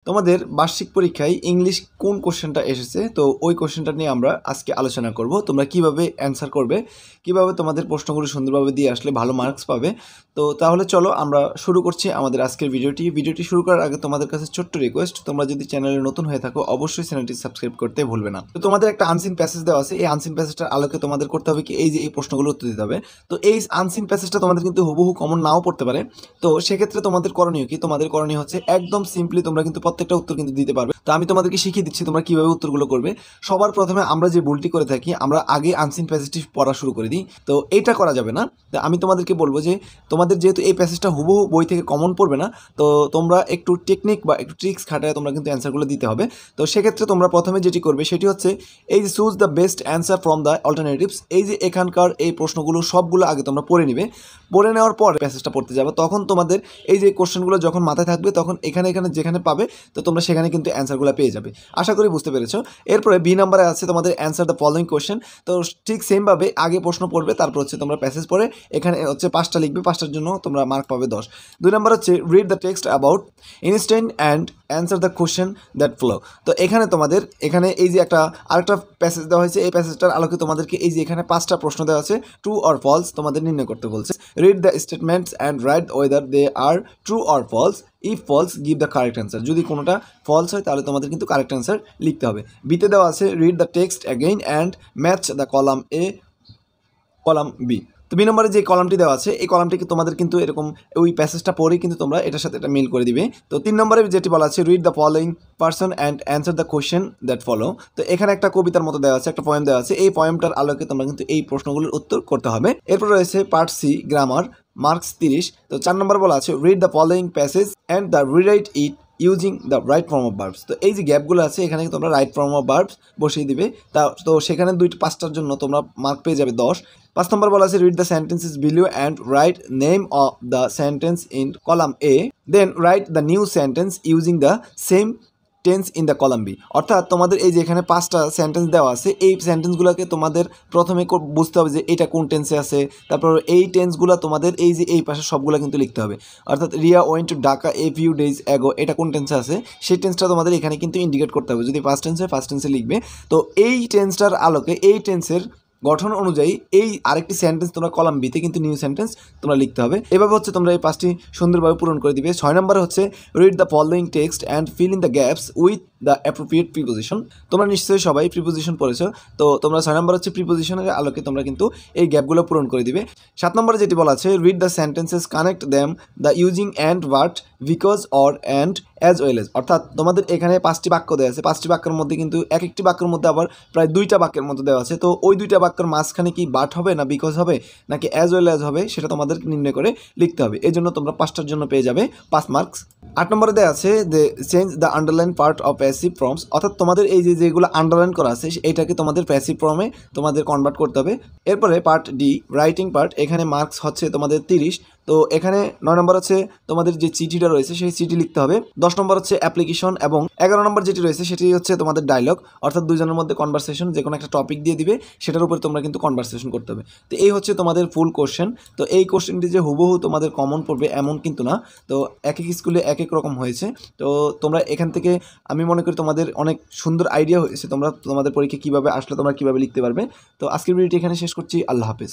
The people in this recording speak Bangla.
তোমাদের বার্ষিক পরীক্ষায় ইংলিশ কোন কোশ্চেনটা এসেছে, তো ওই কোশ্চেনটা নিয়ে আমরা আজকে আলোচনা করব। তোমরা কিভাবে অ্যান্সার করবে, কিভাবে তোমাদের প্রশ্নগুলো সুন্দরভাবে দিয়ে আসলে ভালো মার্কস পাবে। তো তাহলে চলো আমরা শুরু করছি আমাদের আজকের ভিডিওটি শুরু করার আগে তোমাদের কাছে ছোট্ট রিকোয়েস্ট, তোমরা যদি চ্যানেলে নতুন হয়ে থাকো অবশ্যই চ্যানেলটি সাবস্ক্রাইব করতে ভুলবে না। তো তোমাদের একটা আনসিন প্যাসেজ দেওয়া আছে, এই আনসিন প্যাসেজটার আলোকে তোমাদের করতে হবে কি, এই যে এই প্রশ্নগুলো উত্তর দিতে হবে। তো এই আনসিন প্যাসেজটা তোমাদের কিন্তু হুবহু কমন নাও পড়তে পারে। তো সেক্ষেত্রে তোমাদের করণীয় কি, তোমাদের করণীয় হচ্ছে একদম সিম্পলি তোমরা কিন্তু প্রত্যেকটা উত্তর কিন্তু দিতে পারবে। তো আমি তোমাদেরকে শিখিয়ে দিচ্ছি তোমরা কিভাবে উত্তরগুলো করবে। সবার প্রথমে আমরা যে ভুলটি করে থাকি, আমরা আগে আনসিন প্যাসেজটি পড়া শুরু করে দিই। তো এইটা করা যাবে না। তো আমি তোমাদেরকে বলবো যে তোমাদের যেহেতু এই প্যাসেজটা হুবহু বই থেকে কমন পড়বে না, তো তোমরা একটু টেকনিক বা একটু ট্রিক্স খাটায় তোমরা কিন্তু অ্যান্সারগুলো দিতে হবে। তো সেক্ষেত্রে তোমরা প্রথমে যেটি করবে সেটি হচ্ছে এই যে choose the best answer from the alternatives, এই যে এখানকার এই প্রশ্নগুলো সবগুলো আগে তোমরা পড়ে নিবে। পড়ে নেওয়ার পর প্যাসেজটা পড়তে যাবে, তখন তোমাদের এই যে কোশ্চেনগুলো যখন মাথায় থাকবে তখন এখানে যেখানে পাবে তো তোমরা সেখানে কিন্তু অ্যান্সারগুলো পেয়ে যাবে। আশা করি বুঝতে পেরেছো। এরপরে বি নাম্বারে আছে তোমাদের অ্যান্সার দ্য ফলোইং কোশ্চেন। তো ঠিক সেমভাবে আগে প্রশ্ন পড়বে, তারপর হচ্ছে তোমরা প্যাসেজ পড়ে এখানে হচ্ছে 5টা লিখবে, 5টার জন্য তোমরা মার্ক পাবে 10। 2 নাম্বার হচ্ছে read the text about instant and answer the question that flow. তো এখানে তোমাদের এখানে এই যে আরেকটা প্যাসেজ দেওয়া হয়েছে, এই প্যাসেজটার আলোকে তোমাদেরকে এই যে এখানে 5টা প্রশ্ন দেওয়া আছে, ট্রু অর ফলস তোমাদের নির্ণয় করতে বলছে। Read the statements and write whether they are true or false. If false give the correct answer, যদি কোনোটা ফলস হয় তাহলে তোমাদের কিন্তু কারেক্ট অ্যান্সার লিখতে হবে। বিতে দেওয়া আছে read the text again and match the column A column B. তো বি নম্বরে যে কলামটি দেওয়া আছে এই কলামটিকে তোমাদের কিন্তু এরকম ওই প্যাসেজটা পড়েই কিন্তু তোমরা এটার সাথে এটা মিল করে দিবে। তো 3 নম্বরে যেটি বলা আছে read the following person and answer the question that follow. তো এখানে একটা কবিতার মতো দেওয়া আছে, একটা পোয়েম দেওয়া আছে, এই পোয়েমটার আলোকে তোমরা কিন্তু এই প্রশ্নগুলোর উত্তর করতে হবে। এরপর রয়েছে পার্ট সি গ্রামার, মার্কস 30। তো 4 নম্বর বলা আছে read the following passage and the rewrite it using the right form of verbs. তো এই যে গ্যাপগুলো আছে এখানে তোমরা রাইট ফর্ম অফ ভার্বস বসিয়ে দিবে। তো সেখানে 5টার জন্য তোমরা মার্ক পেয়ে যাবে 10। 5 নম্বর বলা আছে read the sentences below and write name of the sentence in column A, then write the new sentence using the same tense in the column B. অর্থাৎ তোমাদের এই যে এখানে 5টা সেন্টেন্স দেওয়া আছে, এই সেন্টেন্সগুলোকে তোমাদের প্রথমে বুঝতে হবে যে এটা কোন টেন্সে আছে, তারপর এই টেন্সগুলো তোমাদের এই যে এই পাশে সবগুলো কিন্তু লিখতে হবে। অর্থাৎ Riya went to Dhaka a few days ago, এটা কোন টেন্সে আছে সেই টেন্সটা তোমাদের এখানে কিন্তু ইন্ডিকেট করতে হবে। যদি ফার্স্ট টেন্সে ফার্স্ট টেন্সে লিখবে। তো এই টেন্সটার আলোকে এই টেন্সের গঠন অনুযায়ী এই আরেকটি সেন্টেন্স তোমরা কলাম বিতে কিন্তু নিউ সেন্টেন্স তোমরা লিখতে হবে। এভাবে হচ্ছে তোমরা এই 5টি সুন্দরভাবে পূরণ করে দিবে। 6 নম্বরে হচ্ছে read the following text and fill in the gaps with the appropriate preposition. তোমরা নিশ্চয়ই সবাই প্রিপোজিশন পড়েছো। তো তোমরা 6 নম্বর হচ্ছে প্রিপোজিশনের আলোকে তোমরা কিন্তু এই গ্যাপগুলো পূরণ করে দিবে। 7 নম্বরে যেটি বলা আছে read the sentences connect them the using and but, because, or, and, as well as. অর্থাৎ তোমাদের এখানে 5টি বাক্য দেওয়া আছে, 5টি বাক্যের মধ্যে কিন্তু একটি বাক্যের মধ্যে আবার প্রায় 2টা বাক্যের মধ্যে দেওয়া আছে। তো ওই 2টা বাক্যের মাঝখানে কি বাট হবে না বিকজ হবে নাকি অ্যাজ ওয়েল এজ হবে সেটা তোমাদের নির্ণয় করে লিখতে হবে। এই জন্য তোমরা 5টার জন্য পেয়ে যাবে 5 মার্কস। 8 নম্বরে দেওয়া আছে যে change the underline part of passive forms. অর্থাৎ তোমাদের এই যেগুলো আন্ডারলাইন করা আছে এইটাকে তোমাদের প্যাসিভ ফর্মে তোমাদের কনভার্ট করতে হবে। এরপরে পার্ট ডি রাইটিং পার্ট, এখানে মার্কস হচ্ছে তোমাদের 30। তো এখানে 9 নম্বর হচ্ছে তোমাদের যে চিঠিটা রয়েছে সেই চিঠি লিখতে হবে। 10 নম্বর হচ্ছে অ্যাপ্লিকেশন এবং 11 নম্বর যেটি রয়েছে সেটি হচ্ছে তোমাদের ডায়লগ, অর্থাৎ দুজনের মধ্যে কনভারসেশন, যে কোনো একটা টপিক দিয়ে দিবে সেটার উপরে তোমরা কিন্তু কনভারসেশন করতে হবে। তো এই হচ্ছে তোমাদের ফুল কোশ্চেন। তো এই কোশ্চেনটি যে হুবহু তোমাদের কমন পড়বে এমন কিন্তু না। তো এক এক স্কুলে এক এক রকম হয়েছে। তো তোমরা এখান থেকে আমি মনে করি তোমাদের অনেক সুন্দর আইডিয়া হয়েছে, তোমরা তোমাদের পরীক্ষা কীভাবে আসলে তোমরা কীভাবে লিখতে পারবে। তো আজকের ভিডিওটি এখানে শেষ করছি। আল্লাহ হাফেজ।